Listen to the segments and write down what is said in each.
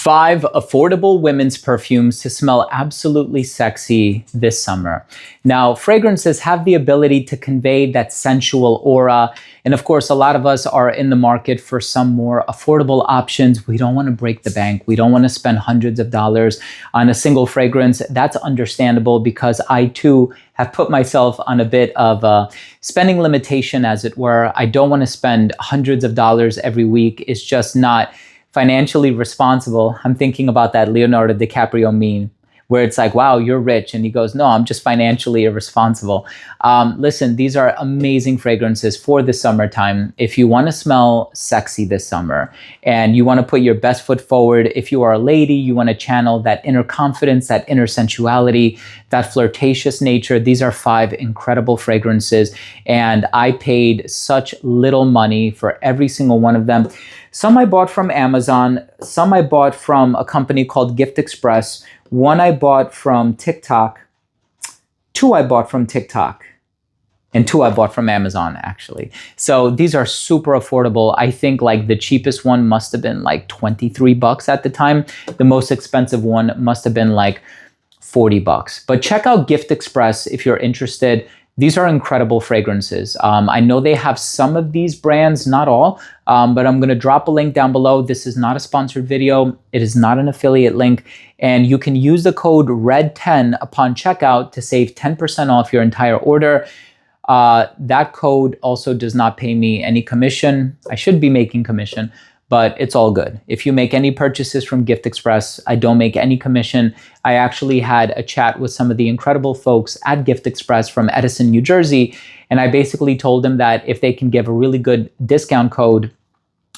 5 affordable women's perfumes to smell absolutely sexy this summer. Now, fragrances have the ability to convey that sensual aura. And of course, a lot of us are in the market for some more affordable options. We don't want to break the bank. We don't want to spend hundreds of dollars on a single fragrance. That's understandable because I too have put myself on a bit of a spending limitation, as it were. I don't want to spend hundreds of dollars every week. It's just not financially responsible. I'm thinking about that Leonardo DiCaprio meme where it's like, wow, you're rich. And he goes, no, I'm just financially irresponsible. Listen, these are amazing fragrances for the summertime. If you want to smell sexy this summer and you want to put your best foot forward, if you are a lady, you want to channel that inner confidence, that inner sensuality, that flirtatious nature, these are 5 incredible fragrances. And I paid such little money for every single one of them. Some I bought from Amazon, some I bought from a company called Gift Express, one I bought from TikTok, 2 I bought from TikTok, and 2 I bought from Amazon, actually. So these are super affordable. I think like the cheapest one must have been like 23 bucks at the time. The most expensive one must have been like 40 bucks. But check out Gift Express if you're interested. These are incredible fragrances. I know they have some of these brands, not all, but I'm gonna drop a link down below. This is not a sponsored video. It is not an affiliate link. And you can use the code RED10 upon checkout to save 10% off your entire order. That code also does not pay me any commission. I should be making commission, but it's all good. If you make any purchases from Gift Express, I don't make any commission. I actually had a chat with some of the incredible folks at Gift Express from Edison, New Jersey, and I basically told them that if they can give a really good discount code,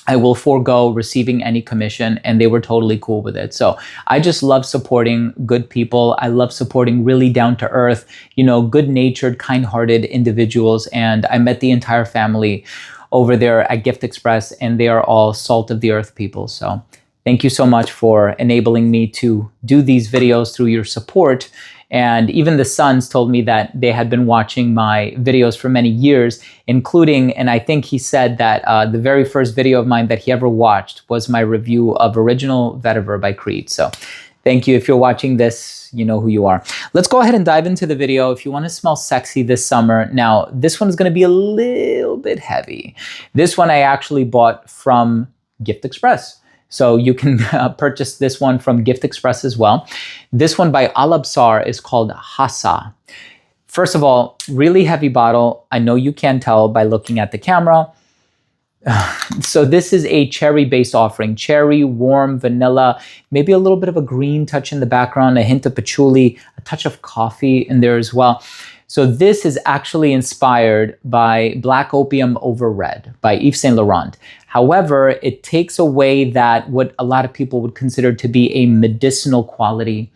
I will forego receiving any commission, and they were totally cool with it. So I just love supporting good people. I love supporting really down-to-earth, good-natured, kind-hearted individuals, and I met the entire family over there at Gift Express, and they are all salt of the earth people. So thank you so much for enabling me to do these videos through your support. And even the sons told me that they had been watching my videos for many years, including, and I think he said that the very first video of mine that he ever watched was my review of Original Vetiver by Creed. So thank you. If you're watching this, you know who you are. Let's go ahead and dive into the video. If you want to smell sexy this summer, now this one is going to be a little bit heavy. This one I actually bought from Gift Express. So you can purchase this one from Gift Express as well. This one by Alabsar is called Hassa. First of all, really heavy bottle. I know you can tell by looking at the camera. So this is a cherry-based offering. Cherry, warm, vanilla, maybe a little bit of a green touch in the background, a hint of patchouli, a touch of coffee in there as well. So this is actually inspired by Black Opium Over Red by Yves Saint Laurent. However, it takes away that what a lot of people would consider to be a medicinal quality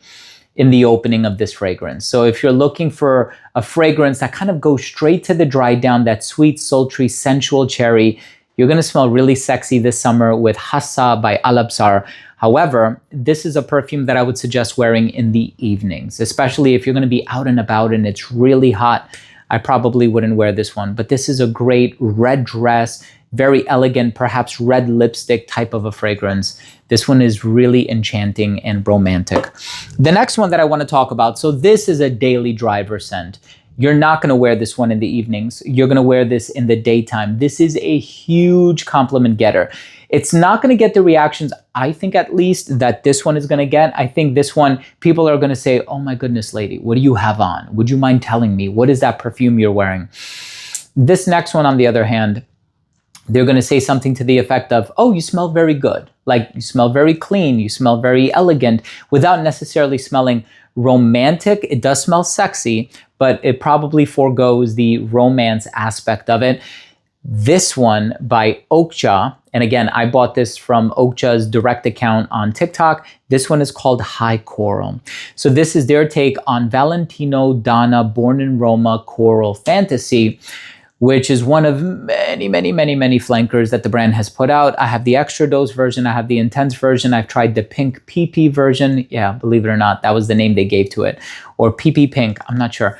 in the opening of this fragrance. So if you're looking for a fragrance that kind of goes straight to the dry down, that sweet, sultry, sensual cherry, you're gonna smell really sexy this summer with Hassa by Alabsar. However, this is a perfume that I would suggest wearing in the evenings, especially if you're gonna be out and about and it's really hot. I probably wouldn't wear this one, but this is a great red dress, very elegant, perhaps red lipstick type of a fragrance. This one is really enchanting and romantic. The next one that I wanna talk about, so this is a daily driver scent. You're not gonna wear this one in the evenings. You're gonna wear this in the daytime. This is a huge compliment getter. It's not gonna get the reactions, I think at least, that this one is gonna get. I think this one, people are gonna say, oh my goodness, lady, what do you have on? Would you mind telling me? What is that perfume you're wearing? This next one, on the other hand, they're gonna say something to the effect of, oh, you smell very good. Like you smell very clean, you smell very elegant, without necessarily smelling romantic. It does smell sexy, but it probably forgoes the romance aspect of it. This one by Okja, and again, I bought this from Okja's direct account on TikTok. This one is called High Coral. So this is their take on Valentino Donna Born in Roma Coral Fantasy, which is one of many flankers that the brand has put out. I have the extra dose version, I have the intense version, I've tried the pink PP version. Yeah, believe it or not, that was the name they gave to it. Or PP pink, I'm not sure.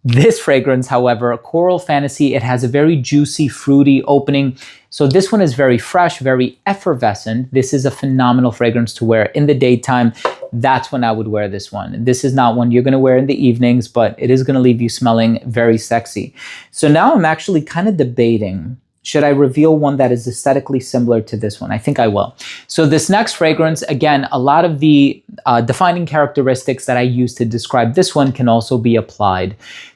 This fragrance, however, Coral Fantasy, it has a very juicy, fruity opening. So this one is very fresh, very effervescent. This is a phenomenal fragrance to wear in the daytime. That's when I would wear this one. This is not one you're going to wear in the evenings, but it is going to leave you smelling very sexy. So now I'm actually kind of debating, should I reveal one that is aesthetically similar to this one? I think I will. So this next fragrance, again, a lot of the defining characteristics that I use to describe this one can also be applied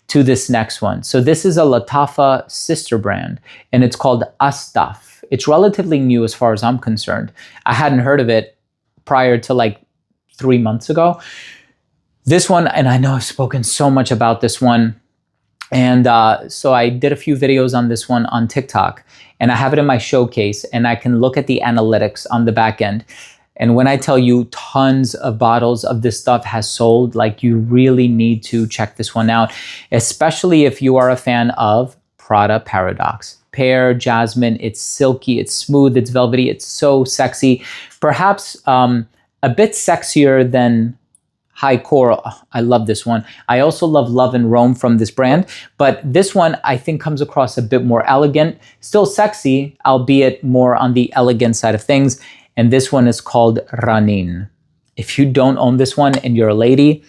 to this next one. So this is a Latafa sister brand, and it's called Astaf. It's relatively new as far as I'm concerned. I hadn't heard of it prior to like 3 months ago. This one, and I know I've spoken so much about this one, and so I did a few videos on this one on TikTok, and I have it in my showcase, and I can look at the analytics on the back end. And when I tell you tons of bottles of this stuff has sold, like, you really need to check this one out, especially if you are a fan of Prada Paradox. Pear, jasmine, it's silky, it's smooth, it's velvety, it's so sexy. Perhaps a bit sexier than High Coral. Oh, I love this one. I also love Love and Rome from this brand, but this one I think comes across a bit more elegant, still sexy, albeit more on the elegant side of things. And this one is called Renin. If you don't own this one and you're a lady,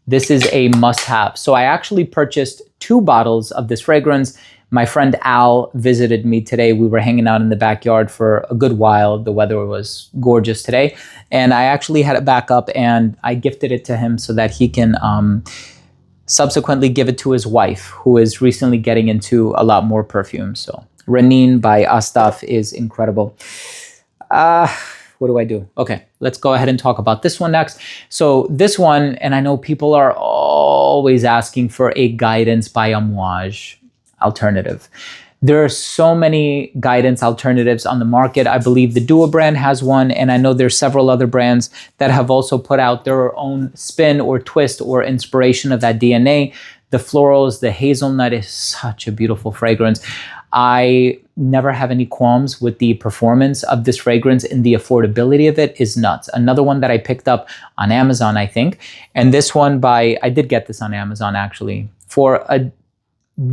this is a must-have. So I actually purchased 2 bottles of this fragrance. My friend Al visited me today. We were hanging out in the backyard for a good while. The weather was gorgeous today. And I actually had it back up, and I gifted it to him so that he can subsequently give it to his wife, who is recently getting into a lot more perfume. So Renin by Astaf is incredible. What do I do? Okay, let's go ahead and talk about this one next. So this one, and I know people are always asking for a guidance by Amouage alternative. There are so many guidance alternatives on the market. I believe the Dua brand has one, and I know there's several other brands that have also put out their own spin or twist or inspiration of that DNA. The florals, the hazelnut is such a beautiful fragrance. I never have any qualms with the performance of this fragrance, and the affordability of it is nuts. Another one that I picked up on Amazon, I think, and this one I did get this on Amazon actually for a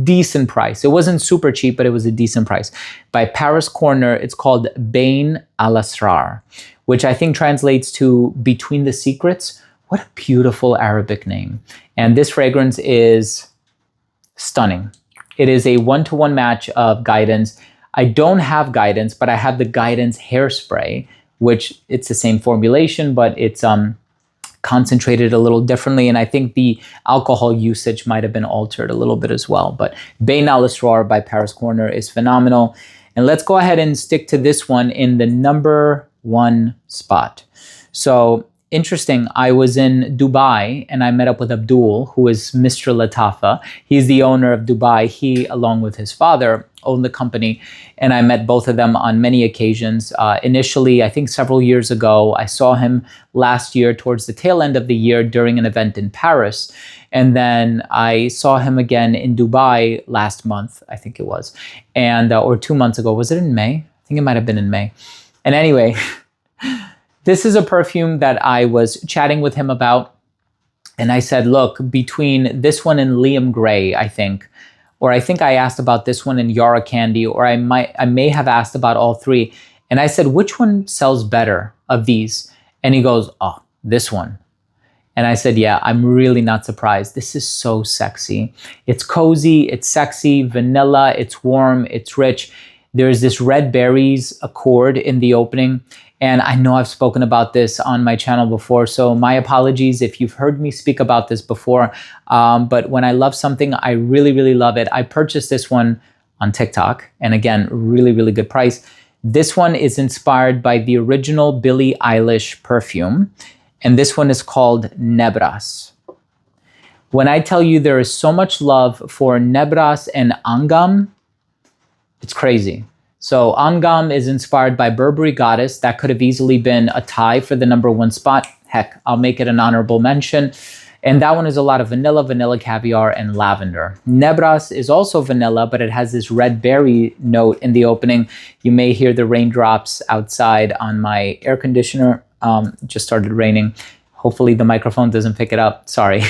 decent price. It wasn't super cheap, but it was a decent price. By Paris Corner, it's called Bain Al-Asrar, which I think translates to Between the Secrets. What a beautiful Arabic name. And this fragrance is stunning. It is a 1-to-1 match of Guidance. I don't have Guidance, but I have the Guidance hairspray, which it's the same formulation, but it's concentrated a little differently. And I think the alcohol usage might have been altered a little bit as well. But Bain Al-Asrar by Paris Corner is phenomenal. And let's go ahead and stick to this one in the number 1 spot. So interesting, I was in Dubai and I met up with Abdul, who is Mr. Latafa. He's the owner of Dubai. He, along with his father, owned the company, and I met both of them on many occasions. Initially, I think several years ago, I saw him last year towards the tail end of the year during an event in Paris. And then I saw him again in Dubai last month, I think it was, and or 2 months ago. Was it in May? I think it might have been in May. And anyway, this is a perfume that I was chatting with him about. And I said, look, between this one and Liam Gray, I think I asked about this one and Yara Candy, or I may have asked about all 3. And I said, which one sells better of these? And he goes, oh, this one. And I said, yeah, I'm really not surprised. This is so sexy. It's cozy, it's sexy, vanilla, it's warm, it's rich. There's this red berries accord in the opening. And I know I've spoken about this on my channel before, so my apologies if you've heard me speak about this before. But when I love something, I really, really love it. I purchased this one on TikTok, and again, really, really good price. This one is inspired by the original Billie Eilish perfume, and this one is called Nebas. When I tell you there is so much love for Nebas and Angam, it's crazy. So Angam is inspired by Burberry Goddess. That could have easily been a tie for the number 1 spot. Heck, I'll make it an honorable mention. And that one is a lot of vanilla caviar, and lavender. Nebas is also vanilla, but it has this red berry note in the opening. You may hear the raindrops outside on my air conditioner. Just started raining. Hopefully the microphone doesn't pick it up. Sorry.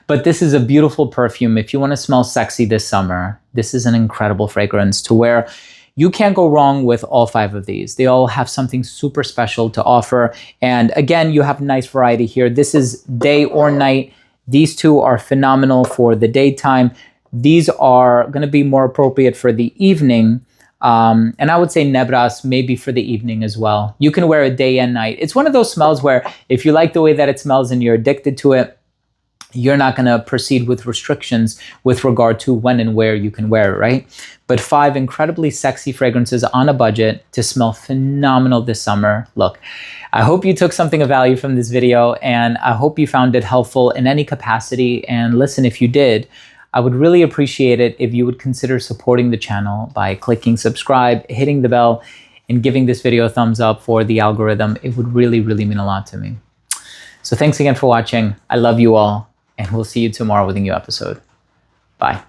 But this is a beautiful perfume. If you want to smell sexy this summer, this is an incredible fragrance to wear. You can't go wrong with all 5 of these. They all have something super special to offer. And again, you have nice variety here. This is day or night. These 2 are phenomenal for the daytime. These are going to be more appropriate for the evening. And I would say Nebas maybe for the evening as well. You can wear it day and night. It's one of those smells where if you like the way that it smells and you're addicted to it, you're not going to proceed with restrictions with regard to when and where you can wear it, right? But 5 incredibly sexy fragrances on a budget to smell phenomenal this summer. Look, I hope you took something of value from this video, and I hope you found it helpful in any capacity. And listen, if you did, I would really appreciate it if you would consider supporting the channel by clicking subscribe, hitting the bell, and giving this video a thumbs up for the algorithm. It would really, really mean a lot to me. So thanks again for watching. I love you all, and we'll see you tomorrow with a new episode. Bye.